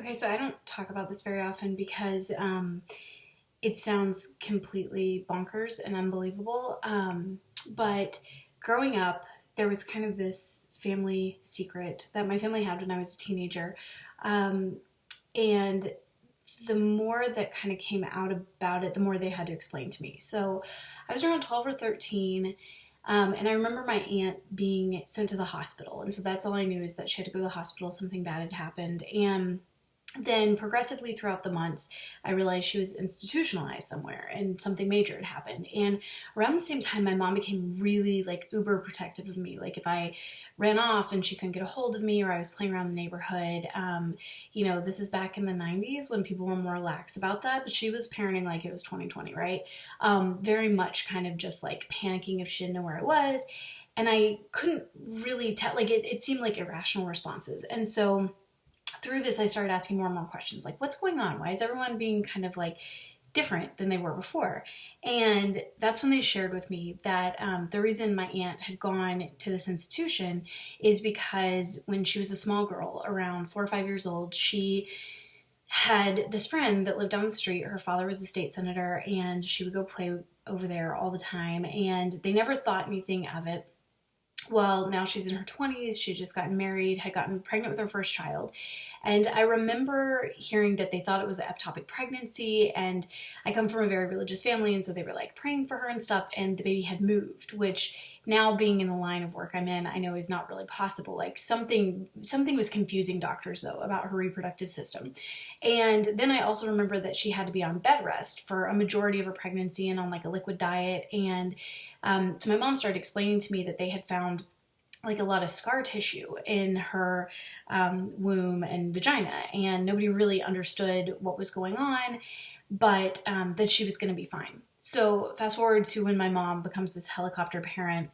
Okay, so I don't talk about this very often because it sounds completely bonkers and unbelievable. But growing up, there was kind of this family secret that my family had when I was a teenager. Um, and the more that kind of came out about it, the more they had to explain to me. So I was around 12 or 13. And I remember my aunt being sent to the hospital. And so that's all I knew is that she had to go to the hospital. Something bad had happened. And then progressively throughout the months, I realized she was institutionalized somewhere and something major had happened. And around the same time, my mom became really like uber protective of me. Like if I ran off and she couldn't get a hold of me, or I was playing around the neighborhood, this is back in the 90s when people were more lax about that, but she was parenting like it was 2020, right? Very much kind of just like panicking if she didn't know where I was. And I couldn't really tell, like it seemed like irrational responses. And so through this, I started asking more and more questions like, what's going on? Why is everyone being kind of like different than they were before? And that's when they shared with me that the reason my aunt had gone to this institution is because when she was a small girl, around 4 or 5 years old, she had this friend that lived down the street. Her father was a state senator, and she would go play over there all the time. And they never thought anything of it. Well, now she's in her 20s. She had just gotten married, had gotten pregnant with her first child. And I remember hearing that they thought it was an ectopic pregnancy. And I come from a very religious family, and so they were like praying for her and stuff. And the baby had moved, which now being in the line of work I'm in, I know is not really possible. Like something was confusing doctors though about her reproductive system. And then I also remember that she had to be on bed rest for a majority of her pregnancy and on like a liquid diet. And so my mom started explaining to me that they had found like a lot of scar tissue in her womb and vagina, and nobody really understood what was going on, but that she was going to be fine. So fast forward to when my mom becomes this helicopter parent.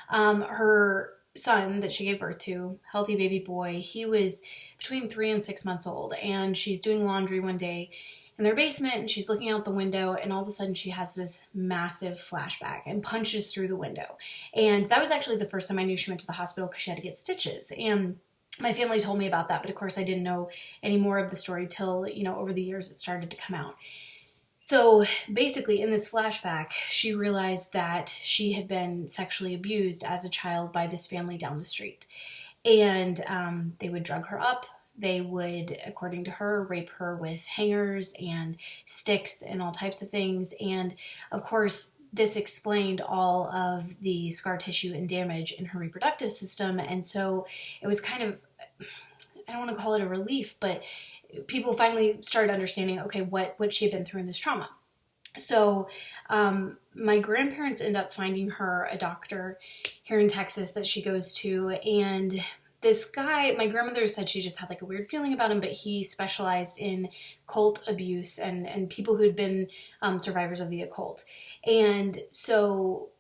Her son that she gave birth to, healthy baby boy, he was between 3 and 6 months old, and she's doing laundry one day in their basement, and she's looking out the window, and all of a sudden she has this massive flashback and punches through the window. And that was actually the first time I knew she went to the hospital because she had to get stitches. And my family told me about that, but of course I didn't know any more of the story till, over the years it started to come out. So basically in this flashback, she realized that she had been sexually abused as a child by this family down the street. And they would drug her up. They would, according to her, rape her with hangers and sticks and all types of things. And of course, this explained all of the scar tissue and damage in her reproductive system. And so it was kind of, I don't want to call it a relief, but people finally started understanding, okay, what she had been through in this trauma. So my grandparents end up finding her a doctor here in Texas that she goes to, and this guy, my grandmother said she just had like a weird feeling about him, but he specialized in cult abuse and people who had been survivors of the occult. And so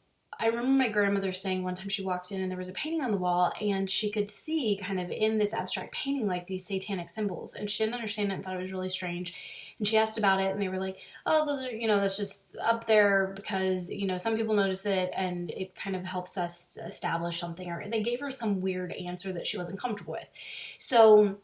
I remember my grandmother saying one time she walked in and there was a painting on the wall, and she could see kind of in this abstract painting like these satanic symbols, and she didn't understand it and thought it was really strange. And she asked about it, and they were like, oh, those are, that's just up there because, some people notice it and it kind of helps us establish something. Or they gave her some weird answer that she wasn't comfortable with. So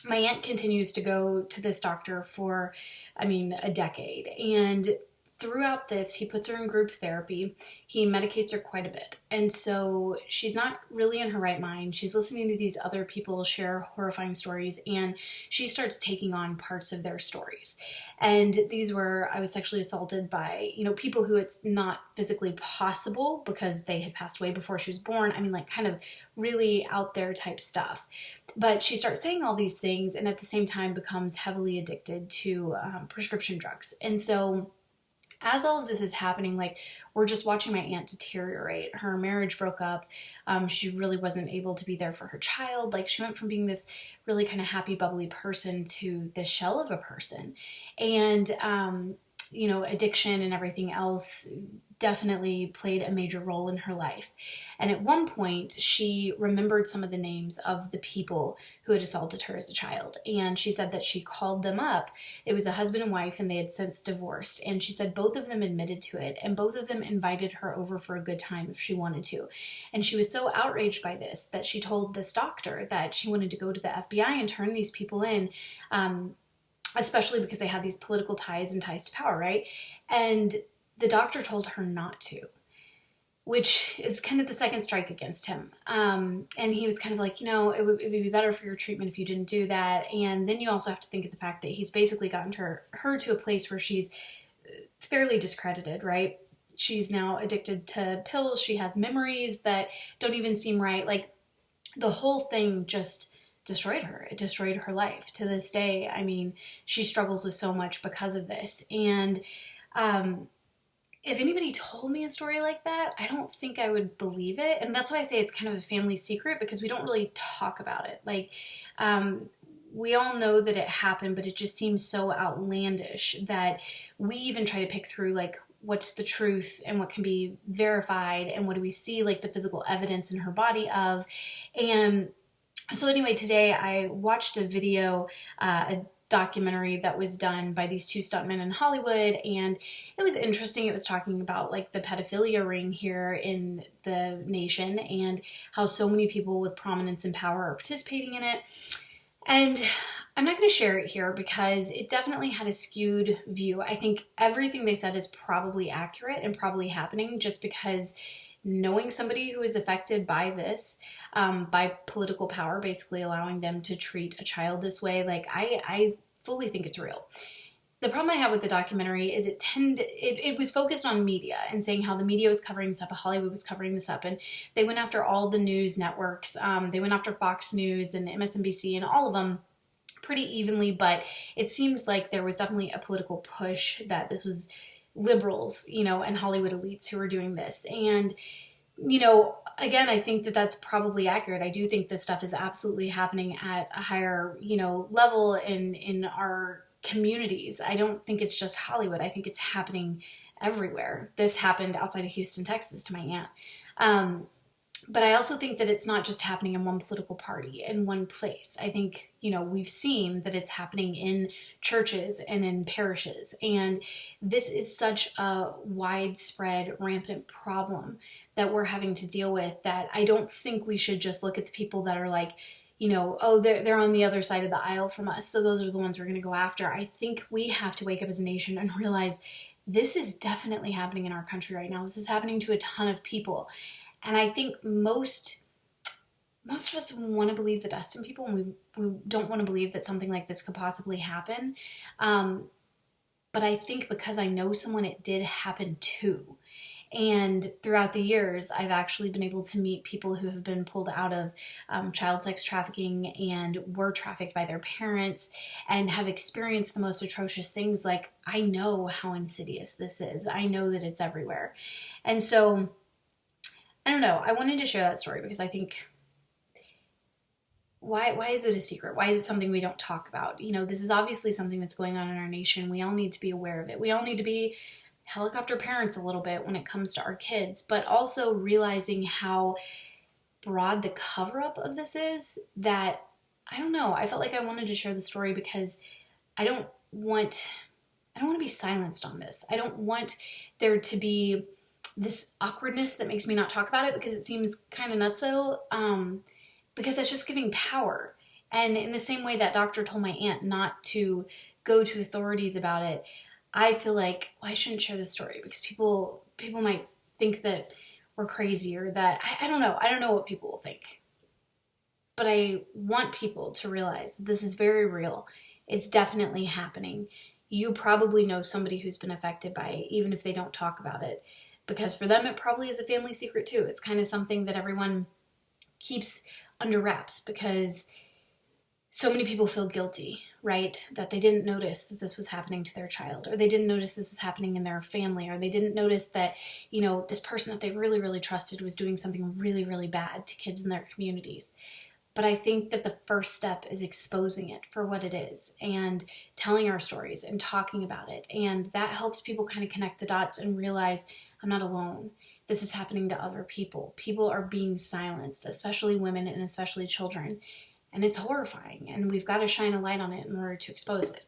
my aunt continues to go to this doctor for, a decade. And throughout this, he puts her in group therapy. He medicates her quite a bit. And so she's not really in her right mind. She's listening to these other people share horrifying stories, and she starts taking on parts of their stories. And these were, I was sexually assaulted by, people who it's not physically possible because they had passed away before she was born. Like kind of really out there type stuff. But she starts saying all these things, and at the same time becomes heavily addicted to prescription drugs. And so as all of this is happening, like, we're just watching my aunt deteriorate. Her marriage broke up. She really wasn't able to be there for her child. Like, she went from being this really kind of happy, bubbly person to this shell of a person. And, addiction and everything else definitely played a major role in her life. And at one point, she remembered some of the names of the people who had assaulted her as a child. And she said that she called them up. It was a husband and wife, and they had since divorced. And she said both of them admitted to it, and both of them invited her over for a good time if she wanted to. And she was so outraged by this that she told this doctor that she wanted to go to the FBI and turn these people in, especially because they had these political ties and ties to power, right? And the doctor told her not to, which is kind of the second strike against him. And he was kind of like, it would be better for your treatment if you didn't do that. And then you also have to think of the fact that he's basically gotten her to a place where she's fairly discredited, right? She's now addicted to pills. She has memories that don't even seem right. Like, the whole thing just destroyed her. It destroyed her life. To this day, I mean, she struggles with so much because of this. And if anybody told me a story like that, I don't think I would believe it. And that's why I say it's kind of a family secret, because we don't really talk about it. Like, we all know that it happened, but it just seems so outlandish that we even try to pick through, like, what's the truth and what can be verified and what do we see, like, the physical evidence in her body of. And so anyway, today I watched a video, a documentary that was done by these two stuntmen in Hollywood, and it was interesting. It was talking about, like, the pedophilia ring here in the nation and how so many people with prominence and power are participating in it. And I'm not going to share it here because it definitely had a skewed view. I think everything they said is probably accurate and probably happening, just because knowing somebody who is affected by this, by political power, basically allowing them to treat a child this way, like, I fully think it's real. The problem I have with the documentary is it was focused on media and saying how the media was covering this up, Hollywood was covering this up, and they went after all the news networks. They went after Fox News and MSNBC and all of them pretty evenly, but it seems like there was definitely a political push that this was liberals, and Hollywood elites who were doing this. And, again, I think that that's probably accurate. I do think this stuff is absolutely happening at a higher, level in our communities. I don't think it's just Hollywood. I think it's happening everywhere. This happened outside of Houston, Texas, to my aunt. But I also think that it's not just happening in one political party, in one place. I think, we've seen that it's happening in churches and in parishes. And this is such a widespread, rampant problem that we're having to deal with that I don't think we should just look at the people that are like, they're on the other side of the aisle from us, so those are the ones we're going to go after. I think we have to wake up as a nation and realize this is definitely happening in our country right now. This is happening to a ton of people. And I think most of us want to believe the best in people, and we don't want to believe that something like this could possibly happen. But I think because I know someone it did happen to, and throughout the years, I've actually been able to meet people who have been pulled out of child sex trafficking and were trafficked by their parents and have experienced the most atrocious things. Like, I know how insidious this is. I know that it's everywhere. And so, I don't know. I wanted to share that story because I think, why is it a secret? Why is it something we don't talk about? This is obviously something that's going on in our nation. We all need to be aware of it. We all need to be helicopter parents a little bit when it comes to our kids, but also realizing how broad the cover-up of this is, that, I don't know, I felt like I wanted to share the story because I don't want to be silenced on this. I don't want there to be this awkwardness that makes me not talk about it because it seems kind of nutso, because that's just giving power. And in the same way that doctor told my aunt not to go to authorities about it, I feel like, I shouldn't share this story because people might think that we're crazy, or that, I don't know. I don't know what people will think. But I want people to realize that this is very real. It's definitely happening. You probably know somebody who's been affected by it, even if they don't talk about it. Because for them, it probably is a family secret too. It's kind of something that everyone keeps under wraps because so many people feel guilty, right? That they didn't notice that this was happening to their child, or they didn't notice this was happening in their family, or they didn't notice that, this person that they really, really trusted was doing something really, really bad to kids in their communities. But I think that the first step is exposing it for what it is and telling our stories and talking about it. And that helps people kind of connect the dots and realize I'm not alone. This is happening to other people. People are being silenced, especially women and especially children. And it's horrifying. And we've got to shine a light on it in order to expose it.